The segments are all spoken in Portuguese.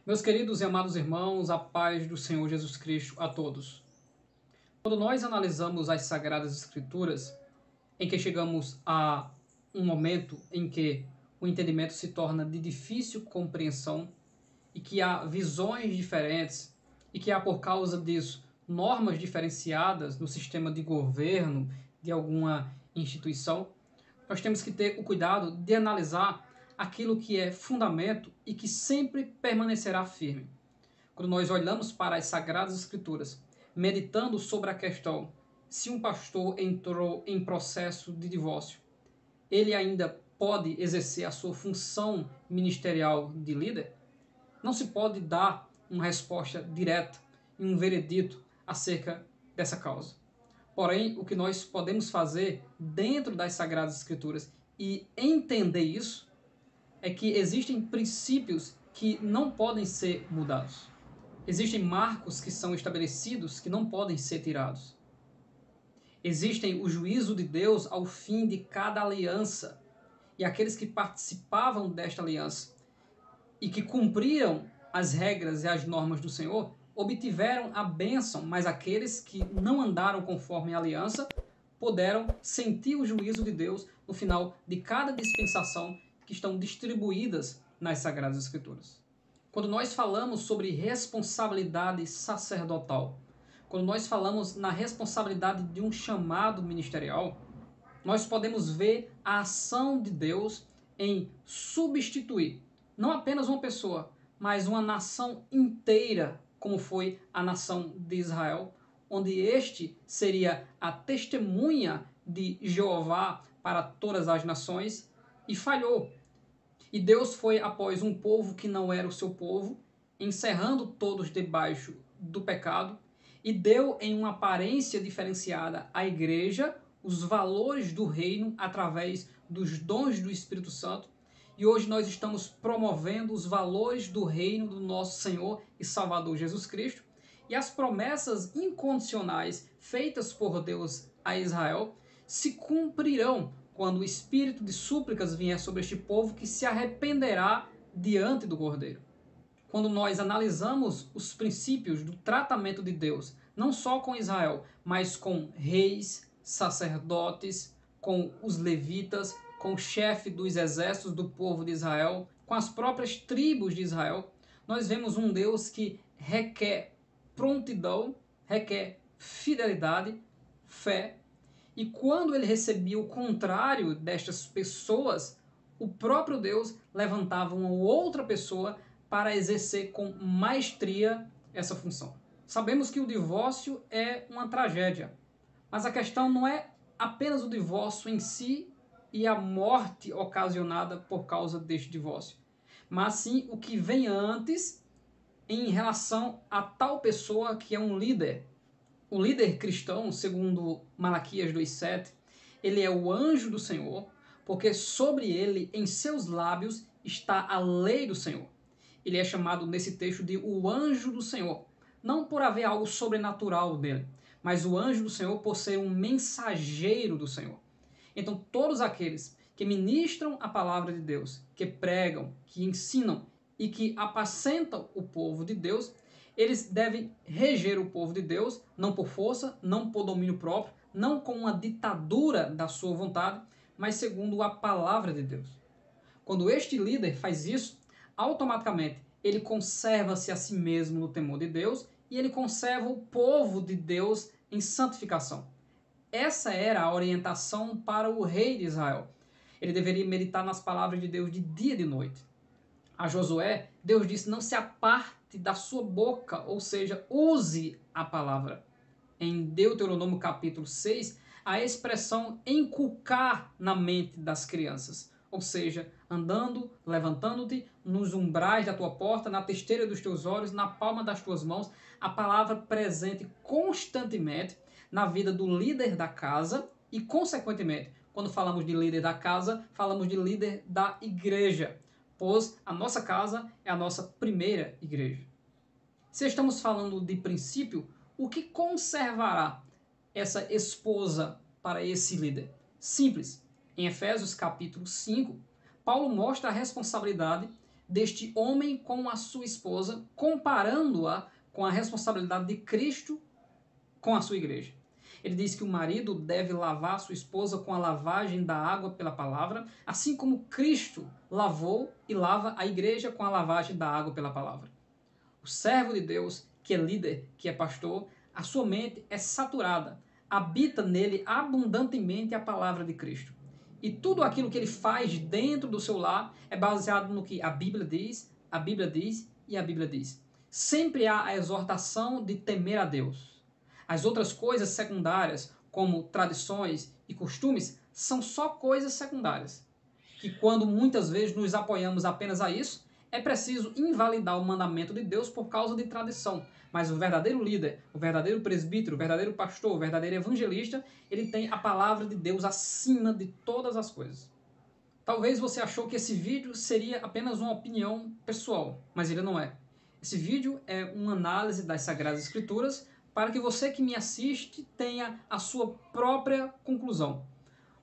Meus queridos e amados irmãos, a paz do Senhor Jesus Cristo a todos. Quando nós analisamos as Sagradas Escrituras, em que chegamos a um momento em que o entendimento se torna de difícil compreensão e que há visões diferentes e que há, por causa disso, normas diferenciadas no sistema de governo de alguma instituição, nós temos que ter o cuidado de analisar aquilo que é fundamento e que sempre permanecerá firme. Quando nós olhamos para as Sagradas Escrituras, meditando sobre a questão se um pastor entrou em processo de divórcio, ele ainda pode exercer a sua função ministerial de líder? Não se pode dar uma resposta direta e um veredito acerca dessa causa. Porém, o que nós podemos fazer dentro das Sagradas Escrituras e entender isso é que existem princípios que não podem ser mudados. Existem marcos que são estabelecidos que não podem ser tirados. Existem o juízo de Deus ao fim de cada aliança. E aqueles que participavam desta aliança e que cumpriam as regras e as normas do Senhor obtiveram a bênção, mas aqueles que não andaram conforme a aliança puderam sentir o juízo de Deus no final de cada dispensação que estão distribuídas nas Sagradas Escrituras. Quando nós falamos sobre responsabilidade sacerdotal, quando nós falamos na responsabilidade de um chamado ministerial, nós podemos ver a ação de Deus em substituir não apenas uma pessoa, mas uma nação inteira, como foi a nação de Israel, onde este seria a testemunha de Jeová para todas as nações, e falhou. E Deus foi após um povo que não era o seu povo, encerrando todos debaixo do pecado, e deu em uma aparência diferenciada à igreja os valores do reino através dos dons do Espírito Santo. E hoje nós estamos promovendo os valores do reino do nosso Senhor e Salvador Jesus Cristo. E as promessas incondicionais feitas por Deus a Israel se cumprirão quando o espírito de súplicas vier sobre este povo que se arrependerá diante do Cordeiro. Quando nós analisamos os princípios do tratamento de Deus, não só com Israel, mas com reis, sacerdotes, com os levitas, com o chefe dos exércitos do povo de Israel, com as próprias tribos de Israel, nós vemos um Deus que requer prontidão, requer fidelidade, fé. E quando ele recebia o contrário destas pessoas, o próprio Deus levantava uma outra pessoa para exercer com maestria essa função. Sabemos que o divórcio é uma tragédia, mas a questão não é apenas o divórcio em si e a morte ocasionada por causa deste divórcio, mas sim o que vem antes em relação a tal pessoa que é um líder. O líder cristão, segundo Malaquias 2,7, ele é o anjo do Senhor, porque sobre ele, em seus lábios, está a lei do Senhor. Ele é chamado nesse texto de o anjo do Senhor, não por haver algo sobrenatural nele, mas o anjo do Senhor por ser um mensageiro do Senhor. Então, todos aqueles que ministram a palavra de Deus, que pregam, que ensinam e que apacentam o povo de Deus, eles devem reger o povo de Deus, não por força, não por domínio próprio, não com uma ditadura da sua vontade, mas segundo a palavra de Deus. Quando este líder faz isso, automaticamente ele conserva-se a si mesmo no temor de Deus e ele conserva o povo de Deus em santificação. Essa era a orientação para o rei de Israel. Ele deveria meditar nas palavras de Deus de dia e de noite. A Josué, Deus disse, não se aparte da sua boca, ou seja, use a palavra. Em Deuteronômio capítulo 6, a expressão inculcar na mente das crianças, ou seja, andando, levantando-te nos umbrais da tua porta, na testeira dos teus olhos, na palma das tuas mãos, a palavra presente constantemente na vida do líder da casa e, consequentemente, quando falamos de líder da casa, falamos de líder da igreja, pois a nossa casa é a nossa primeira igreja. Se estamos falando de princípio, o que conservará essa esposa para esse líder? Simples. Em Efésios capítulo 5, Paulo mostra a responsabilidade deste homem com a sua esposa, comparando-a com a responsabilidade de Cristo com a sua igreja. Ele diz que o marido deve lavar a sua esposa com a lavagem da água pela palavra, assim como Cristo lavou e lava a igreja com a lavagem da água pela palavra. O servo de Deus, que é líder, que é pastor, a sua mente é saturada, habita nele abundantemente a palavra de Cristo. E tudo aquilo que ele faz dentro do seu lar é baseado no que a Bíblia diz, a Bíblia diz e a Bíblia diz. Sempre há a exortação de temer a Deus. As outras coisas secundárias, como tradições e costumes, são só coisas secundárias. Que quando muitas vezes nos apoiamos apenas a isso, é preciso invalidar o mandamento de Deus por causa de tradição. Mas o verdadeiro líder, o verdadeiro presbítero, o verdadeiro pastor, o verdadeiro evangelista, ele tem a palavra de Deus acima de todas as coisas. Talvez você achou que esse vídeo seria apenas uma opinião pessoal, mas ele não é. Esse vídeo é uma análise das Sagradas Escrituras para que você que me assiste tenha a sua própria conclusão.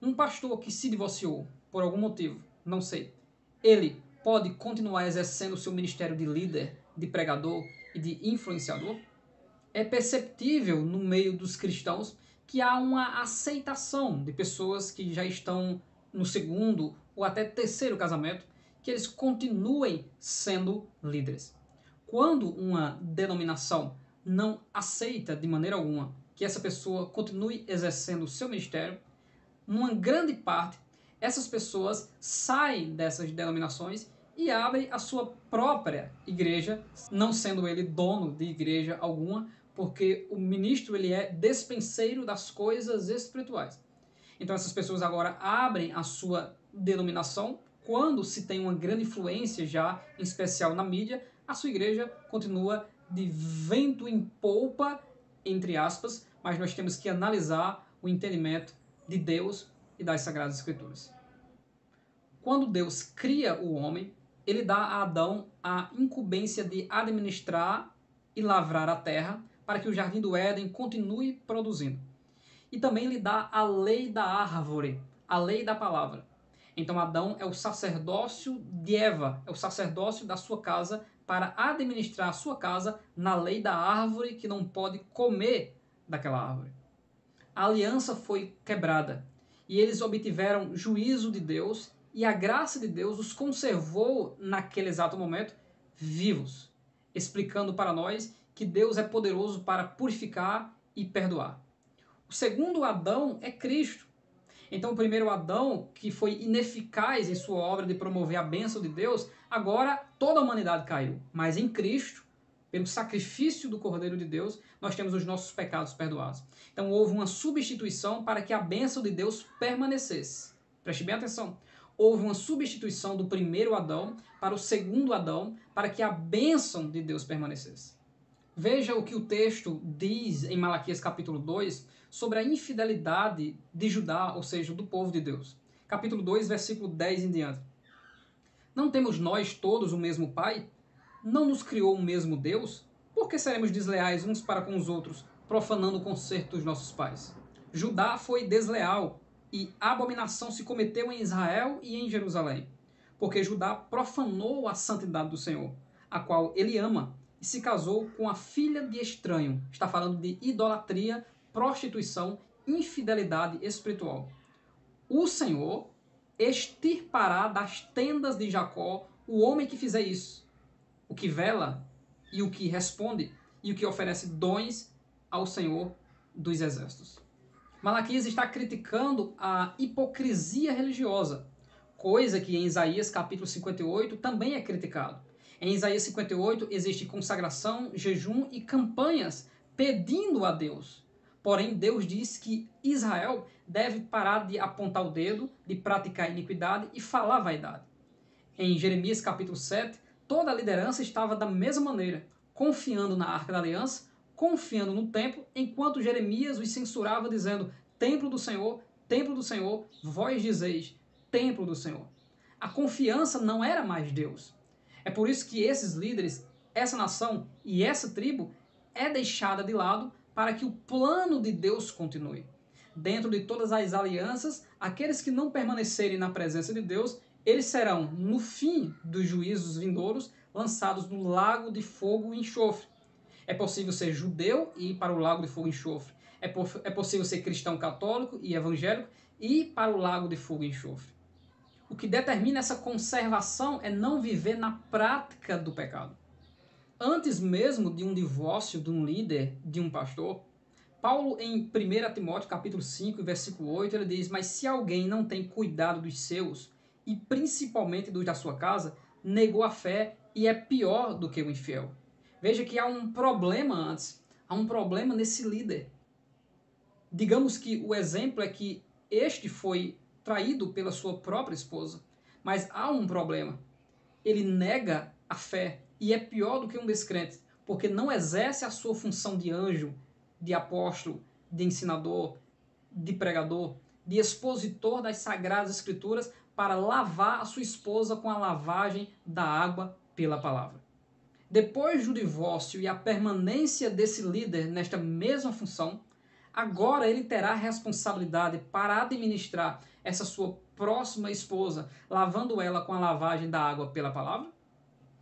Um pastor que se divorciou por algum motivo, não sei, ele pode continuar exercendo o seu ministério de líder, de pregador e de influenciador? É perceptível no meio dos cristãos que há uma aceitação de pessoas que já estão no segundo ou até terceiro casamento, que eles continuem sendo líderes. Quando uma denominação não aceita de maneira alguma que essa pessoa continue exercendo o seu ministério, uma grande parte, essas pessoas saem dessas denominações e abrem a sua própria igreja, não sendo ele dono de igreja alguma, porque o ministro ele é despenseiro das coisas espirituais. Então essas pessoas agora abrem a sua denominação quando se tem uma grande influência já, em especial na mídia, a sua igreja continua de vento em polpa, entre aspas, mas nós temos que analisar o entendimento de Deus e das Sagradas Escrituras. Quando Deus cria o homem, ele dá a Adão a incumbência de administrar e lavrar a terra para que o jardim do Éden continue produzindo. E também lhe dá a lei da árvore, a lei da palavra. Então Adão é o sacerdócio de Eva, é o sacerdócio da sua casa para administrar a sua casa na lei da árvore que não pode comer daquela árvore. A aliança foi quebrada e eles obtiveram juízo de Deus e a graça de Deus os conservou naquele exato momento vivos, explicando para nós que Deus é poderoso para purificar e perdoar. O segundo Adão é Cristo. Então o primeiro Adão, que foi ineficaz em sua obra de promover a bênção de Deus, agora toda a humanidade caiu. Mas em Cristo, pelo sacrifício do Cordeiro de Deus, nós temos os nossos pecados perdoados. Então houve uma substituição para que a bênção de Deus permanecesse. Preste bem atenção. Houve uma substituição do primeiro Adão para o segundo Adão, para que a bênção de Deus permanecesse. Veja o que o texto diz em Malaquias capítulo 2 sobre a infidelidade de Judá, ou seja, do povo de Deus. Capítulo 2, versículo 10 em diante. Não temos nós todos o mesmo Pai? Não nos criou o mesmo Deus? Por que seremos desleais uns para com os outros, profanando o concerto dos nossos pais? Judá foi desleal e abominação se cometeu em Israel e em Jerusalém, porque Judá profanou a santidade do Senhor, a qual ele ama, e se casou com a filha de estranho. Está falando de idolatria, prostituição, infidelidade espiritual. O Senhor extirpará das tendas de Jacó o homem que fizer isso, o que vela e o que responde e o que oferece dons ao Senhor dos exércitos. Malaquias está criticando a hipocrisia religiosa, coisa que em Isaías capítulo 58 também é criticado. Em Isaías 58 existe consagração, jejum e campanhas pedindo a Deus. Porém, Deus diz que Israel deve parar de apontar o dedo, de praticar iniquidade e falar vaidade. Em Jeremias capítulo 7, toda a liderança estava da mesma maneira, confiando na Arca da Aliança, confiando no templo, enquanto Jeremias os censurava dizendo: templo do Senhor, vós dizeis, templo do Senhor. A confiança não era mais Deus. É por isso que esses líderes, essa nação e essa tribo é deixada de lado para que o plano de Deus continue. Dentro de todas as alianças, aqueles que não permanecerem na presença de Deus, Eles serão, no fim dos juízos vindouros, lançados no lago de fogo e enxofre. É possível ser judeu e ir para o lago de fogo e enxofre. É possível ser cristão católico e evangélico e ir para o lago de fogo e enxofre. O que determina essa conservação é não viver na prática do pecado. Antes mesmo de um divórcio de um líder, de um pastor, Paulo, em 1 Timóteo capítulo 5, versículo 8, ele diz: mas se alguém não tem cuidado dos seus, e principalmente dos da sua casa, negou a fé e é pior do que o infiel. Veja que há um problema antes, há um problema nesse líder. Digamos que o exemplo é que este foi traído pela sua própria esposa, mas há um problema. Ele nega a fé e é pior do que um descrente, porque não exerce a sua função de anjo, de apóstolo, de ensinador, de pregador, de expositor das sagradas escrituras para lavar a sua esposa com a lavagem da água pela palavra. Depois do divórcio e a permanência desse líder nesta mesma função, agora ele terá responsabilidade para administrar essa sua próxima esposa, lavando ela com a lavagem da água pela palavra?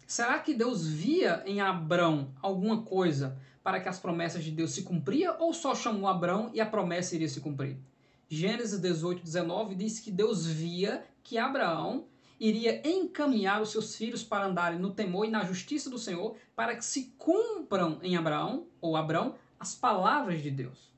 Será que Deus via em Abrão alguma coisa para que as promessas de Deus se cumpriam ou só chamou Abrão e a promessa iria se cumprir? Gênesis 18, 19 diz que Deus via que Abraão iria encaminhar os seus filhos para andarem no temor e na justiça do Senhor para que se cumpram em Abraão, ou Abrão, as palavras de Deus.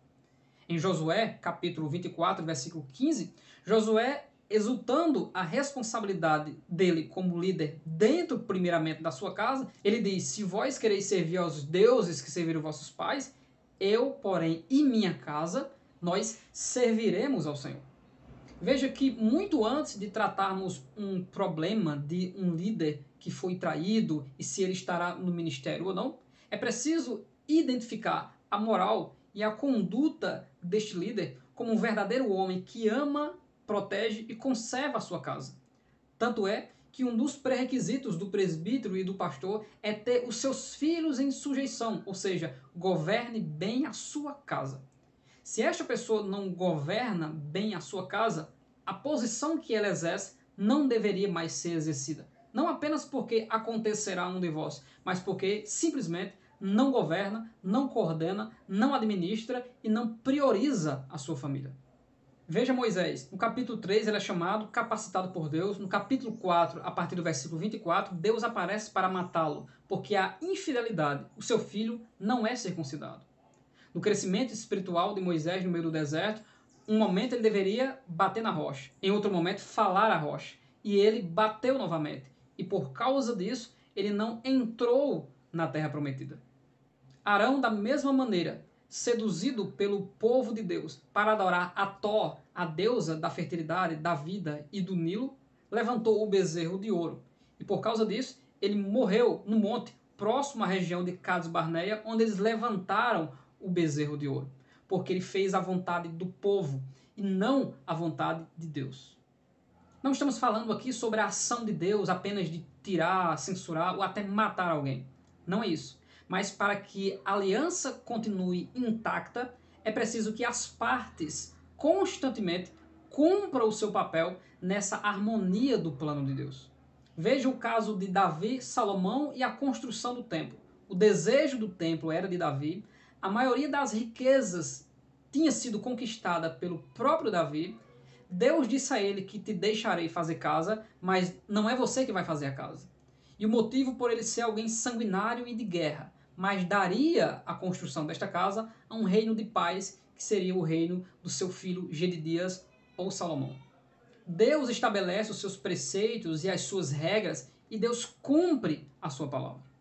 Em Josué, capítulo 24, versículo 15, Josué, exultando a responsabilidade dele como líder dentro, primeiramente, da sua casa, ele diz: se vós quereis servir aos deuses que serviram vossos pais, eu, porém, e minha casa, nós serviremos ao Senhor. Veja que muito antes de tratarmos um problema de um líder que foi traído e se ele estará no ministério ou não, é preciso identificar a moral e a conduta deste líder como um verdadeiro homem que ama, protege e conserva a sua casa. Tanto é que um dos pré-requisitos do presbítero e do pastor é ter os seus filhos em sujeição, ou seja, governe bem a sua casa. Se esta pessoa não governa bem a sua casa, a posição que ela exerce não deveria mais ser exercida. Não apenas porque acontecerá um divórcio, mas porque simplesmente não governa, não coordena, não administra e não prioriza a sua família. Veja Moisés, no capítulo 3 ele é chamado, capacitado por Deus. No capítulo 4, a partir do versículo 24, Deus aparece para matá-lo, porque a infidelidade, o seu filho, não é circuncidado. No crescimento espiritual de Moisés no meio do deserto, um momento ele deveria bater na rocha, em outro momento falar à rocha, e ele bateu novamente, e por causa disso ele não entrou na terra prometida. Arão, da mesma maneira, seduzido pelo povo de Deus para adorar Ató, a deusa da fertilidade, da vida e do Nilo, levantou o bezerro de ouro, e por causa disso ele morreu no monte próximo à região de Cades Barneia, onde eles levantaram o bezerro de ouro, porque ele fez a vontade do povo e não a vontade de Deus. Não estamos falando aqui sobre a ação de Deus apenas de tirar, censurar ou até matar alguém. Não é isso. Mas para que a aliança continue intacta, é preciso que as partes constantemente cumpram o seu papel nessa harmonia do plano de Deus. Veja o caso de Davi, Salomão e a construção do templo. O desejo do templo era de Davi, a maioria das riquezas tinha sido conquistada pelo próprio Davi. Deus disse a ele que te deixarei fazer casa, mas não é você que vai fazer a casa. E o motivo por ele ser alguém sanguinário e de guerra, mas daria a construção desta casa a um reino de paz, que seria o reino do seu filho Gedidias ou Salomão. Deus estabelece os seus preceitos e as suas regras e Deus cumpre a sua palavra.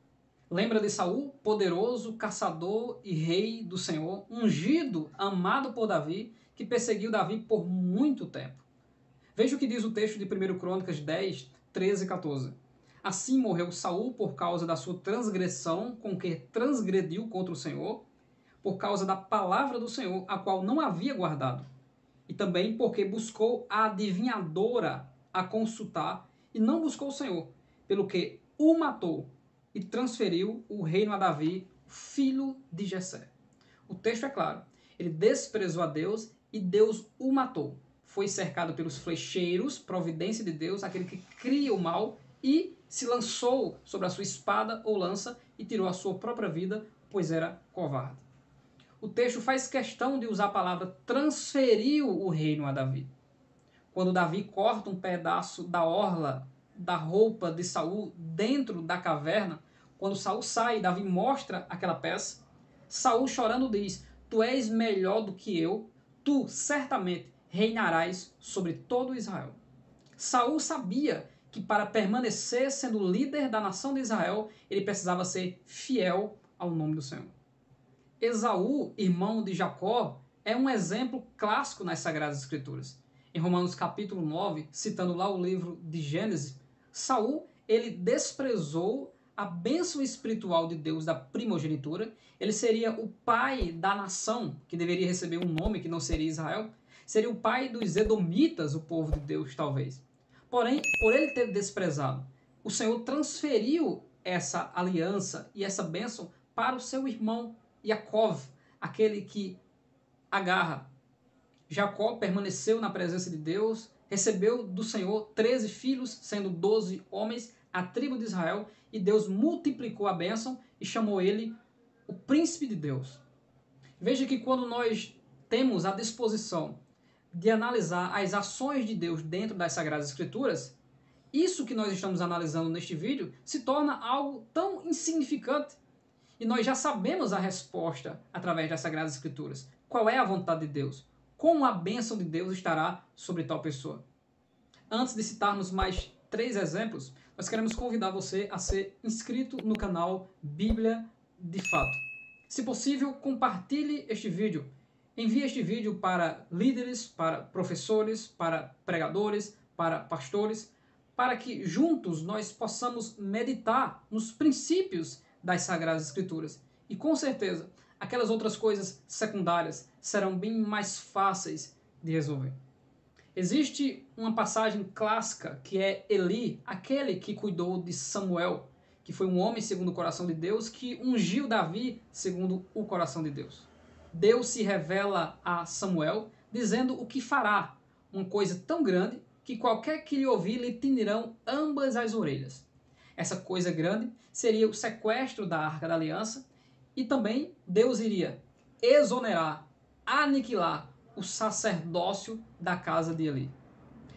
Lembra de Saul, poderoso, caçador e rei do Senhor, ungido, amado por Davi, que perseguiu Davi por muito tempo. Veja o que diz o texto de 1 Crônicas 10, 13 e 14. Assim morreu Saul por causa da sua transgressão com que transgrediu contra o Senhor, por causa da palavra do Senhor, a qual não havia guardado, e também porque buscou a adivinhadora a consultar e não buscou o Senhor, pelo que o matou e transferiu o reino a Davi, filho de Jessé. O texto é claro. Ele desprezou a Deus e Deus o matou. foi cercado pelos flecheiros, providência de Deus, aquele que cria o mal, e se lançou sobre a sua espada ou lança e tirou a sua própria vida, pois era covarde. O texto faz questão de usar a palavra transferiu o reino a Davi. Quando Davi corta um pedaço da orla da roupa de Saul dentro da caverna, quando Saul sai, Davi mostra aquela peça, Saul chorando diz: tu és melhor do que eu, tu certamente reinarás sobre todo Israel. Saul sabia que para permanecer sendo líder da nação de Israel, ele precisava ser fiel ao nome do Senhor. Esaú, irmão de Jacó, é um exemplo clássico nas Sagradas Escrituras. Em Romanos capítulo 9, citando lá o livro de Gênesis, Saul, ele desprezou a bênção espiritual de Deus da primogenitura, ele seria o pai da nação, que deveria receber um nome que não seria Israel, seria o pai dos edomitas, o povo de Deus, talvez. Porém, por ele ter desprezado, o Senhor transferiu essa aliança e essa bênção para o seu irmão Jacó, aquele que agarra. Jacó permaneceu na presença de Deus, recebeu do Senhor 13 filhos, sendo 12 homens, a tribo de Israel, e Deus multiplicou a bênção e chamou ele o príncipe de Deus. Veja que quando nós temos a disposição de analisar as ações de Deus dentro das Sagradas Escrituras, isso que nós estamos analisando neste vídeo se torna algo tão insignificante. E nós já sabemos a resposta através das Sagradas Escrituras. Qual é a vontade de Deus? Como a bênção de Deus estará sobre tal pessoa? Antes de citarmos mais 3 exemplos, nós queremos convidar você a ser inscrito no canal Bíblia de Fato. Se possível, compartilhe este vídeo. Envie este vídeo para líderes, para professores, para pregadores, para pastores, para que juntos nós possamos meditar nos princípios das Sagradas Escrituras. E com certeza, aquelas outras coisas secundárias serão bem mais fáceis de resolver. Existe uma passagem clássica que é Eli, aquele que cuidou de Samuel, que foi um homem segundo o coração de Deus, que ungiu Davi segundo o coração de Deus. Deus se revela a Samuel dizendo o que fará, uma coisa tão grande que qualquer que lhe ouvir lhe tinirão ambas as orelhas. Essa coisa grande seria o sequestro da Arca da Aliança, e também Deus iria exonerar, aniquilar o sacerdócio da casa de Eli.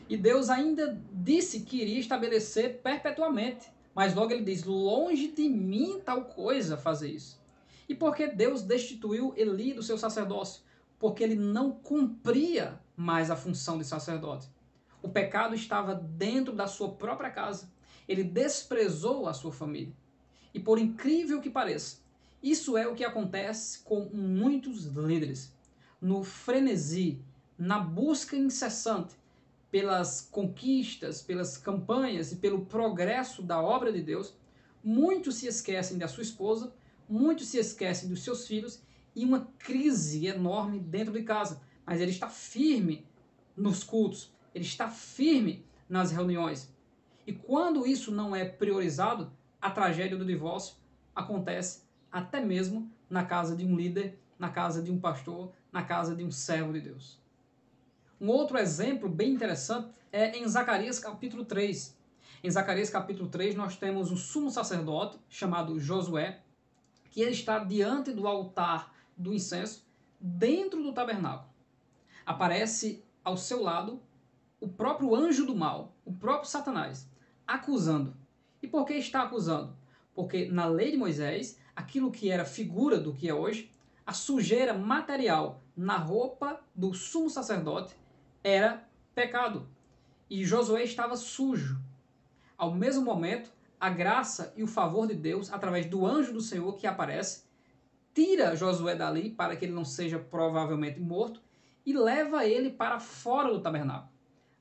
E Deus ainda disse que iria estabelecer perpetuamente, mas logo ele diz: longe de mim tal coisa fazer isso. E por que Deus destituiu Eli do seu sacerdócio? Porque ele não cumpria mais a função de sacerdote. O pecado estava dentro da sua própria casa. Ele desprezou a sua família. E por incrível que pareça, isso é o que acontece com muitos líderes. No frenesi, na busca incessante pelas conquistas, pelas campanhas e pelo progresso da obra de Deus, muitos se esquecem da sua esposa, muitos se esquecem dos seus filhos e uma crise enorme dentro de casa. Mas ele está firme nos cultos, ele está firme nas reuniões. E quando isso não é priorizado, a tragédia do divórcio acontece até mesmo na casa de um líder, na casa de um pastor, na casa de um servo de Deus. Um outro exemplo bem interessante é em Zacarias capítulo 3. Em Zacarias capítulo 3 nós temos um sumo sacerdote chamado Josué, que ele está diante do altar do incenso, dentro do tabernáculo. Aparece ao seu lado o próprio anjo do mal, o próprio Satanás, acusando. E por que está acusando? Porque na lei de Moisés, aquilo que era figura do que é hoje, a sujeira material na roupa do sumo sacerdote era pecado. E Josué estava sujo. Ao mesmo momento, a graça e o favor de Deus, através do anjo do Senhor que aparece, tira Josué dali para que ele não seja provavelmente morto e leva ele para fora do tabernáculo.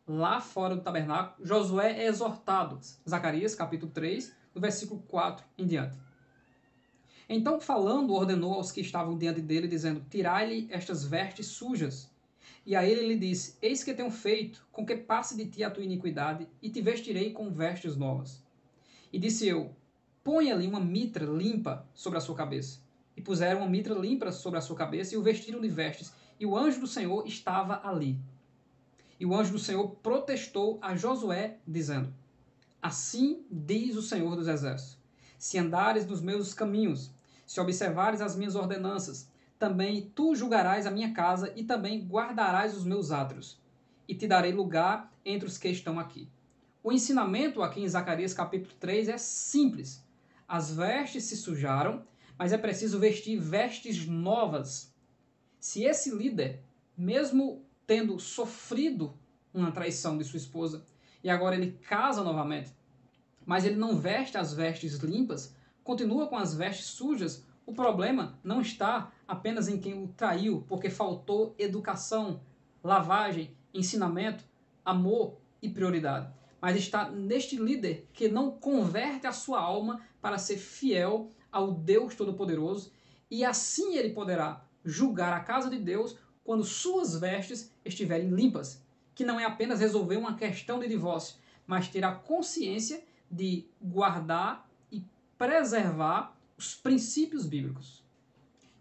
Lá fora do tabernáculo, Josué é exortado. Zacarias capítulo 3, do versículo 4 em diante. Então, falando, ordenou aos que estavam diante dele, dizendo: tirai-lhe estas vestes sujas. E a ele lhe disse: eis que tenho feito com que passe de ti a tua iniquidade, e te vestirei com vestes novas. E disse eu: ponha-lhe uma mitra limpa sobre a sua cabeça. E puseram uma mitra limpa sobre a sua cabeça, e o vestiram de vestes, e o anjo do Senhor estava ali. E o anjo do Senhor protestou a Josué, dizendo: Assim diz o Senhor dos Exércitos: se andares nos meus caminhos, se observares as minhas ordenanças, também tu julgarás a minha casa e também guardarás os meus átrios, e te darei lugar entre os que estão aqui. O ensinamento aqui em Zacarias capítulo 3 é simples. As vestes se sujaram, mas é preciso vestir vestes novas. Se esse líder, mesmo tendo sofrido uma traição de sua esposa, e agora ele casa novamente, mas ele não veste as vestes limpas, continua com as vestes sujas, o problema não está apenas em quem o traiu, porque faltou educação, lavagem, ensinamento, amor e prioridade, mas está neste líder que não converte a sua alma para ser fiel ao Deus Todo-Poderoso, e assim ele poderá julgar a casa de Deus quando suas vestes estiverem limpas, que não é apenas resolver uma questão de divórcio, mas ter a consciência de guardar e preservar os princípios bíblicos.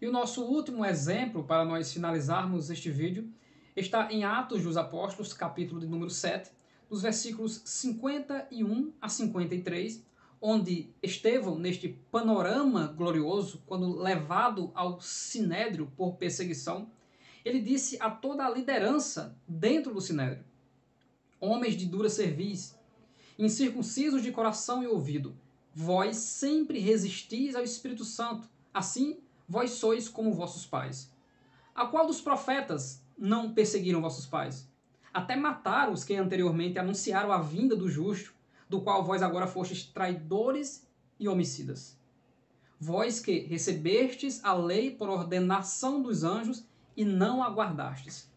E o nosso último exemplo, para nós finalizarmos este vídeo, está em Atos dos Apóstolos, capítulo de número 7, dos versículos 51 a 53, onde Estevão, neste panorama glorioso, quando levado ao sinédrio por perseguição, ele disse a toda a liderança dentro do sinédrio: homens de dura cerviz, incircuncisos de coração e ouvido, vós sempre resistis ao Espírito Santo, assim vós sois como vossos pais. A qual dos profetas não perseguiram vossos pais? Até mataram os que anteriormente anunciaram a vinda do justo, do qual vós agora fostes traidores e homicidas. Vós que recebestes a lei por ordenação dos anjos e não a guardastes.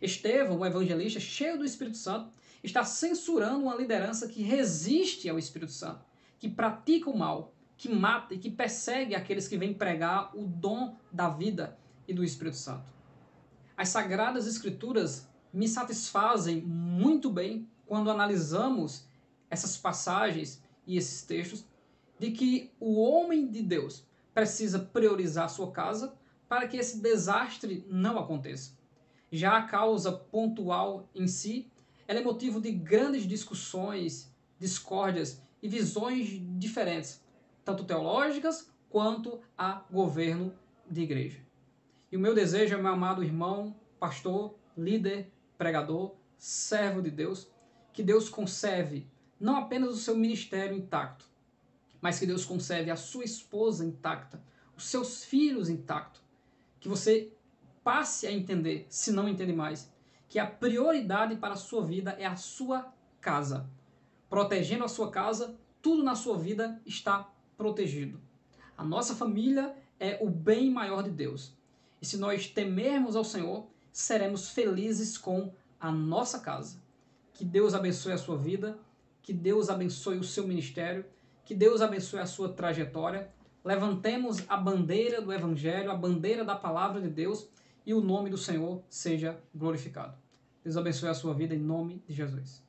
Estevão, o evangelista, cheio do Espírito Santo, está censurando uma liderança que resiste ao Espírito Santo, que pratica o mal, que mata e que persegue aqueles que vêm pregar o dom da vida e do Espírito Santo. As Sagradas Escrituras me satisfazem muito bem quando analisamos essas passagens e esses textos, de que o homem de Deus precisa priorizar a sua casa para que esse desastre não aconteça. Já a causa pontual em si, ela é motivo de grandes discussões, discórdias e visões diferentes, tanto teológicas quanto a governo de igreja. E o meu desejo, meu amado irmão, pastor, líder, pregador, servo de Deus, que Deus conserve não apenas o seu ministério intacto, mas que Deus conserve a sua esposa intacta, os seus filhos intactos, que você passe a entender, se não entende mais, que a prioridade para a sua vida é a sua casa. Protegendo a sua casa, tudo na sua vida está protegido. A nossa família é o bem maior de Deus. E se nós temermos ao Senhor, seremos felizes com a nossa casa. Que Deus abençoe a sua vida, que Deus abençoe o seu ministério, que Deus abençoe a sua trajetória. Levantemos a bandeira do Evangelho, a bandeira da Palavra de Deus, e o nome do Senhor seja glorificado. Deus abençoe a sua vida em nome de Jesus.